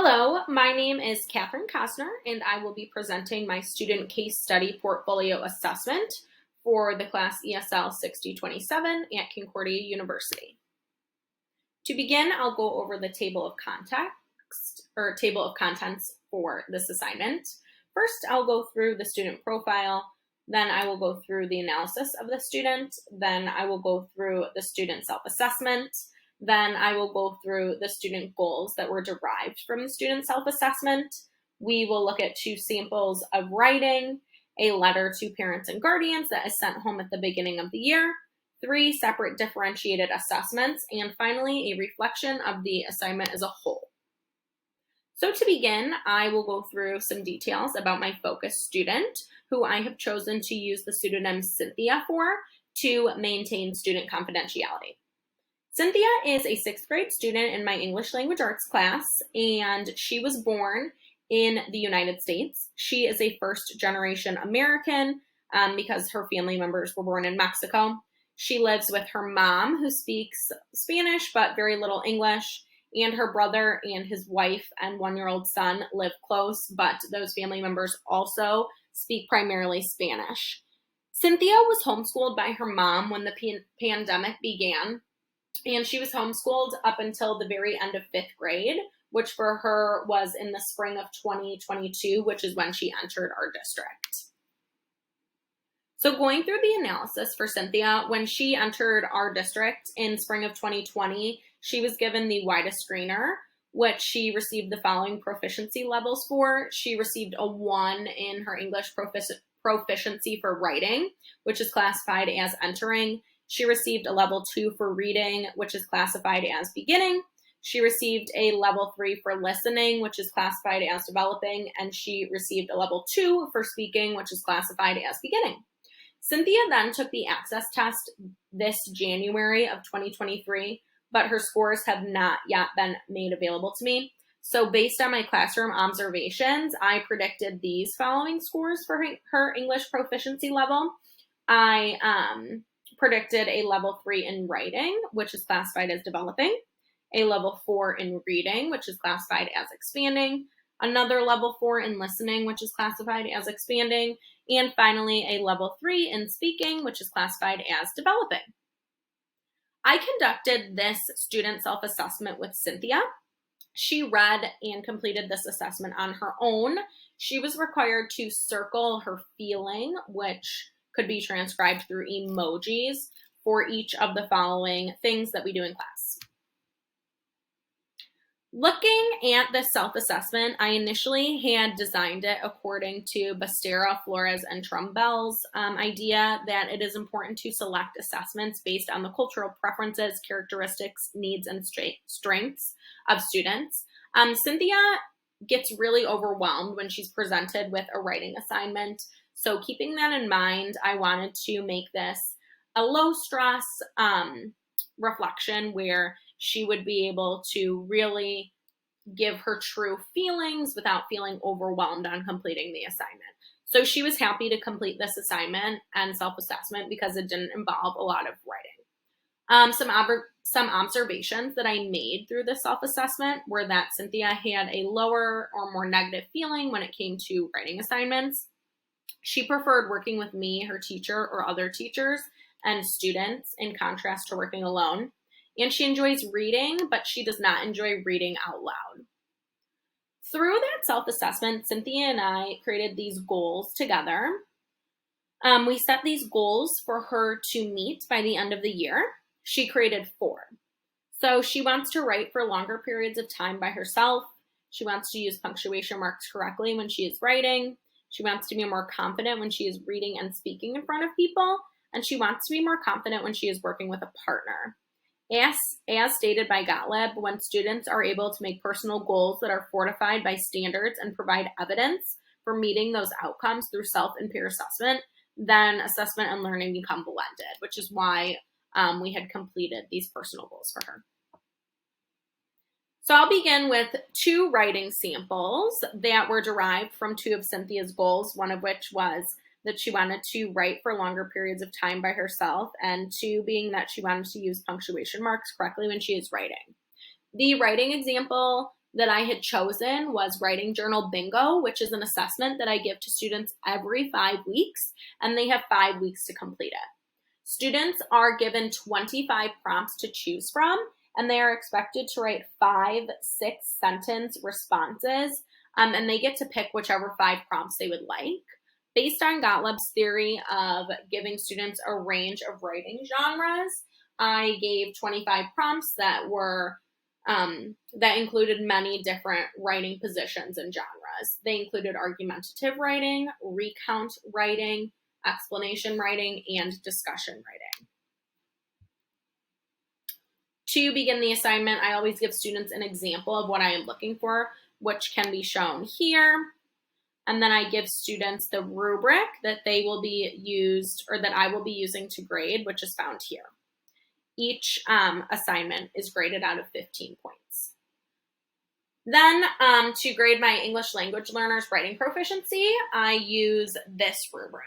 Hello, my name is Katherine Kosner, and I will be presenting my student case study portfolio assessment for the class ESL 6027 at Concordia University. To begin, I'll go over the table of contents for this assignment. First, I'll go through the student profile, then I will go through the analysis of the student, then I will go through the student self-assessment, then I will go through the student goals that were derived from the student self-assessment. We will look at 2 samples of writing, a letter to parents and guardians that is sent home at the beginning of the year, 3 separate differentiated assessments, and finally, a reflection of the assignment as a whole. So to begin, I will go through some details about my focus student, who I have chosen to use the pseudonym Cynthia for to maintain student confidentiality. Cynthia is a 6th grade student in my English language arts class, and she was born in the United States. She is a first-generation American because her family members were born in Mexico. She lives with her mom, who speaks Spanish but very little English, and her brother and his wife and 1-year-old son live close, but those family members also speak primarily Spanish. Cynthia was homeschooled by her mom when the pandemic began, and she was homeschooled up until the very end of 5th grade, which for her was in the spring of 2022, which is when she entered our district. So going through the analysis for Cynthia, when she entered our district in spring of 2020, she was given the widest screener, which she received the following proficiency levels for. She received a 1 in her English proficiency for writing, which is classified as entering. She received a level 2 for reading, which is classified as beginning. She received a level 3 for listening, which is classified as developing, and she received a level 2 for speaking, which is classified as beginning. Cynthia then took the access test this January of 2023, but her scores have not yet been made available to me. So based on my classroom observations, I predicted these following scores for her English proficiency level. I predicted a level 3 in writing, which is classified as developing, a level 4 in reading, which is classified as expanding, another level 4 in listening, which is classified as expanding, and finally a level 3 in speaking, which is classified as developing. I conducted this student self-assessment with Cynthia. She read and completed this assessment on her own. She was required to circle her feeling, which could be transcribed through emojis for each of the following things that we do in class. Looking at the self-assessment, I initially had designed it according to Bastera, Flores, and Trumbull's idea that it is important to select assessments based on the cultural preferences, characteristics, needs, and strengths of students. Cynthia gets really overwhelmed when she's presented with a writing assignment. So keeping that in mind, I wanted to make this a low-stress reflection where she would be able to really give her true feelings without feeling overwhelmed on completing the assignment. So she was happy to complete this assignment and self-assessment because it didn't involve a lot of writing. Some observations that I made through the self-assessment were that Cynthia had a lower or more negative feeling when it came to writing assignments. She preferred working with me, her teacher, or other teachers and students in contrast to working alone. And she enjoys reading, but she does not enjoy reading out loud. Through that self-assessment, Cynthia and I created these goals together. We set these goals for her to meet by the end of the year. She created 4. So she wants to write for longer periods of time by herself. She wants to use punctuation marks correctly when she is writing. She wants to be more confident when she is reading and speaking in front of people. And she wants to be more confident when she is working with a partner. As stated by Gottlieb, when students are able to make personal goals that are fortified by standards and provide evidence for meeting those outcomes through self and peer assessment, then assessment and learning become blended, which is why we had completed these personal goals for her. So I'll begin with 2 writing samples that were derived from 2 of Cynthia's goals, one of which was that she wanted to write for longer periods of time by herself, and 2 being that she wanted to use punctuation marks correctly when she is writing. The writing example that I had chosen was Writing Journal Bingo, which is an assessment that I give to students every 5 weeks, and they have 5 weeks to complete it. Students are given 25 prompts to choose from, and they are expected to write 5 6-sentence responses, and they get to pick whichever 5 prompts they would like. Based on Gottlieb's theory of giving students a range of writing genres, I gave 25 prompts that were that included many different writing positions and genres. They included argumentative writing, recount writing, explanation writing, and discussion writing. To begin the assignment, I always give students an example of what I am looking for, which can be shown here. And then I give students the rubric that they will be used, or that I will be using to grade, which is found here. Each assignment is graded out of 15 points. Then to grade my English language learners' writing proficiency, I use this rubric.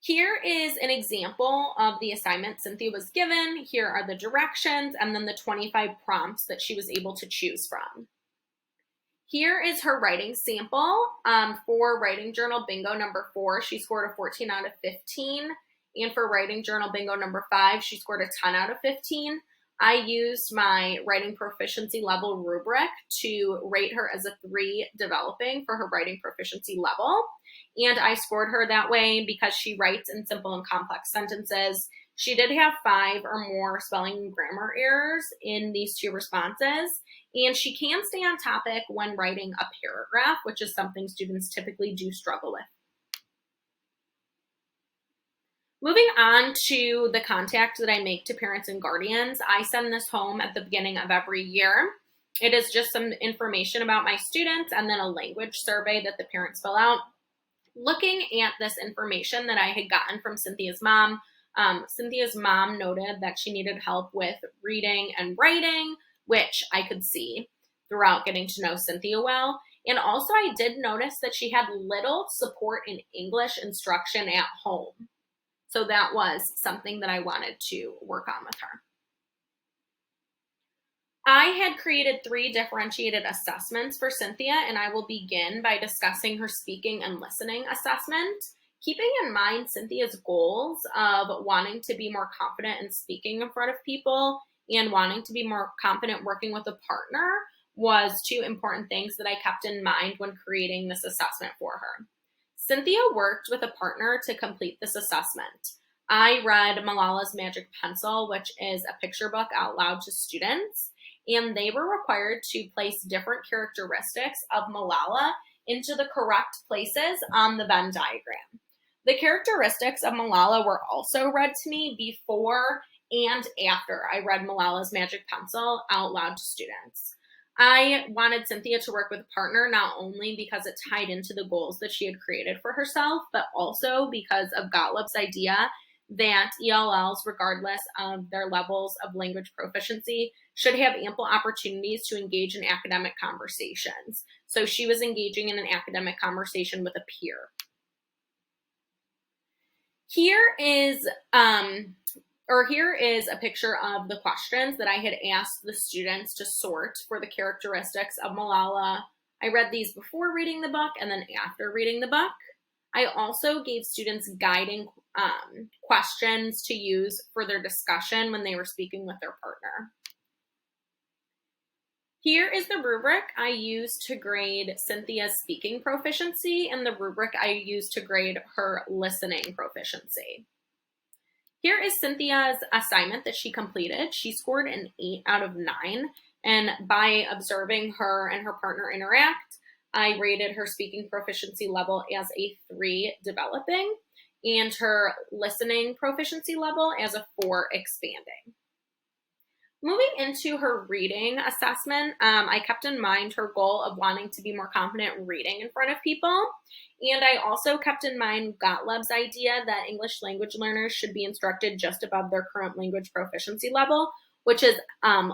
Here is an example of the assignment Cynthia was given. Here are the directions and then the 25 prompts that she was able to choose from. Here is her writing sample. For Writing Journal Bingo number 4, she scored a 14 out of 15. And for Writing Journal Bingo number 5, she scored a 10 out of 15. I used my writing proficiency level rubric to rate her as a 3 developing for her writing proficiency level. And I scored her that way because she writes in simple and complex sentences. She did have 5 or more spelling and grammar errors in these 2 responses. And she can stay on topic when writing a paragraph, which is something students typically do struggle with. Moving on to the contact that I make to parents and guardians, I send this home at the beginning of every year. It is just some information about my students and then a language survey that the parents fill out. Looking at this information that I had gotten from Cynthia's mom noted that she needed help with reading and writing, which I could see throughout getting to know Cynthia well. And also I did notice that she had little support in English instruction at home. So that was something that I wanted to work on with her. I had created 3 differentiated assessments for Cynthia, and I will begin by discussing her speaking and listening assessment, keeping in mind Cynthia's goals of wanting to be more confident in speaking in front of people and wanting to be more confident working with a partner was 2 important things that I kept in mind when creating this assessment for her. Cynthia worked with a partner to complete this assessment. I read Malala's Magic Pencil, which is a picture book out loud to students, and they were required to place different characteristics of Malala into the correct places on the Venn diagram. The characteristics of Malala were also read to me before and after I read Malala's Magic Pencil out loud to students. I wanted Cynthia to work with a partner not only because it tied into the goals that she had created for herself, but also because of Gottlieb's idea that ELLs, regardless of their levels of language proficiency, should have ample opportunities to engage in academic conversations. So she was engaging in an academic conversation with a peer. Here is a picture of the questions that I had asked the students to sort for the characteristics of Malala. I read these before reading the book and then after reading the book. I also gave students guiding questions to use for their discussion when they were speaking with their partner. Here is the rubric I used to grade Cynthia's speaking proficiency and the rubric I used to grade her listening proficiency. Here is Cynthia's assignment that she completed. She scored an 8 out of 9, and by observing her and her partner interact, I rated her speaking proficiency level as a 3 developing and her listening proficiency level as a 4 expanding. Moving into her reading assessment, I kept in mind her goal of wanting to be more confident reading in front of people. And I also kept in mind Gottlieb's idea that English language learners should be instructed just above their current language proficiency level, which is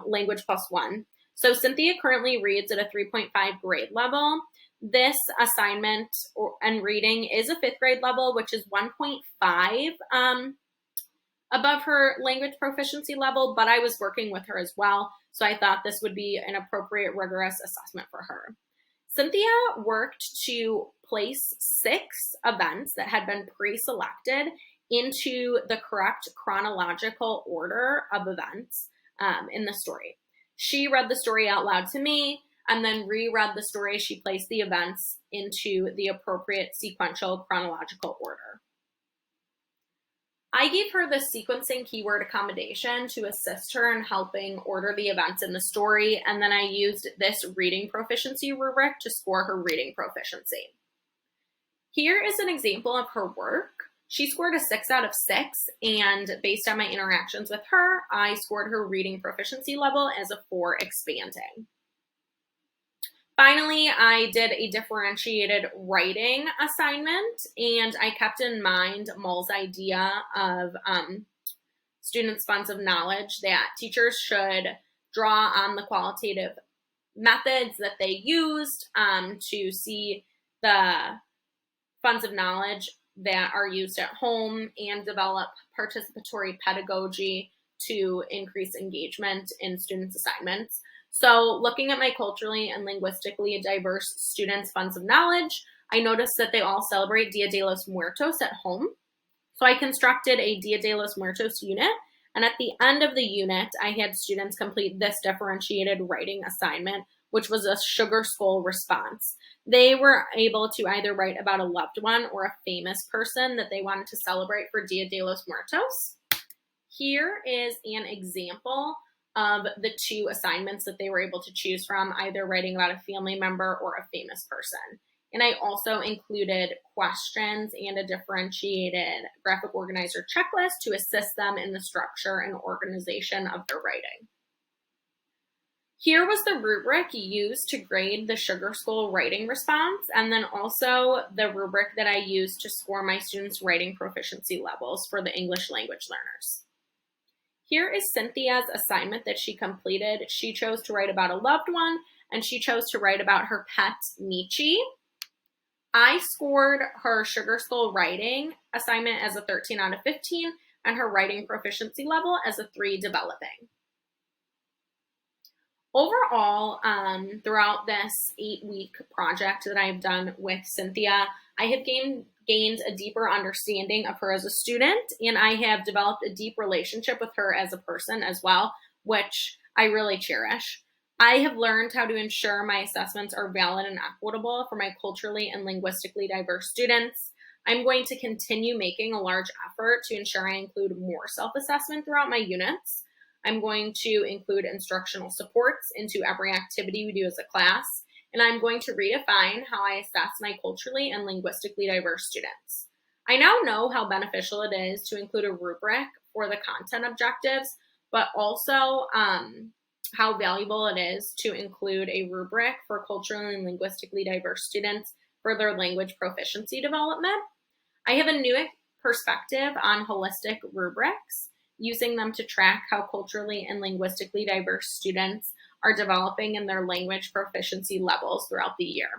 language plus 1. So Cynthia currently reads at a 3.5 grade level. This assignment and reading is a 5th grade level, which is 1.5 above her language proficiency level, but I was working with her as well, so I thought this would be an appropriate rigorous assessment for her. Cynthia worked to place 6 events that had been pre-selected into the correct chronological order of events in the story. She read the story out loud to me and then reread the story. She placed the events into the appropriate sequential chronological order. I gave her the sequencing keyword accommodation to assist her in helping order the events in the story, and then I used this reading proficiency rubric to score her reading proficiency. Here is an example of her work. She scored a 6 out of 6, and based on my interactions with her, I scored her reading proficiency level as a 4 expanding. Finally, I did a differentiated writing assignment, and I kept in mind Mull's idea of students' funds of knowledge, that teachers should draw on the qualitative methods that they used to see the funds of knowledge that are used at home and develop participatory pedagogy to increase engagement in students' assignments. So looking at my culturally and linguistically diverse students' funds of knowledge, I noticed that they all celebrate Dia de los Muertos at home. So I constructed a Dia de los Muertos unit, and at the end of the unit, I had students complete this differentiated writing assignment, which was a sugar skull response. They were able to either write about a loved one or a famous person that they wanted to celebrate for Dia de los Muertos. Here is an example of the 2 assignments that they were able to choose from, either writing about a family member or a famous person. And I also included questions and a differentiated graphic organizer checklist to assist them in the structure and organization of their writing. Here was the rubric used to grade the Sugar Skull writing response, and then also the rubric that I used to score my students' writing proficiency levels for the English language learners. Here is Cynthia's assignment that she completed. She chose to write about a loved one, and she chose to write about her pet, Michi. I scored her Sugar Skull writing assignment as a 13 out of 15, and her writing proficiency level as a 3 developing. Overall, throughout this 8-week project that I've done with Cynthia, I have gained a deeper understanding of her as a student, and I have developed a deep relationship with her as a person as well, which I really cherish. I have learned how to ensure my assessments are valid and equitable for my culturally and linguistically diverse students. I'm going to continue making a large effort to ensure I include more self-assessment throughout my units. I'm going to include instructional supports into every activity we do as a class, and I'm going to redefine how I assess my culturally and linguistically diverse students. I now know how beneficial it is to include a rubric for the content objectives, but also how valuable it is to include a rubric for culturally and linguistically diverse students for their language proficiency development. I have a new perspective on holistic rubrics, using them to track how culturally and linguistically diverse students are developing in their language proficiency levels throughout the year.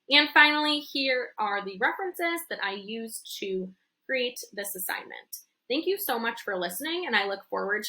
And finally, here are the references that I used to create this assignment. Thank you so much for listening, and I look forward to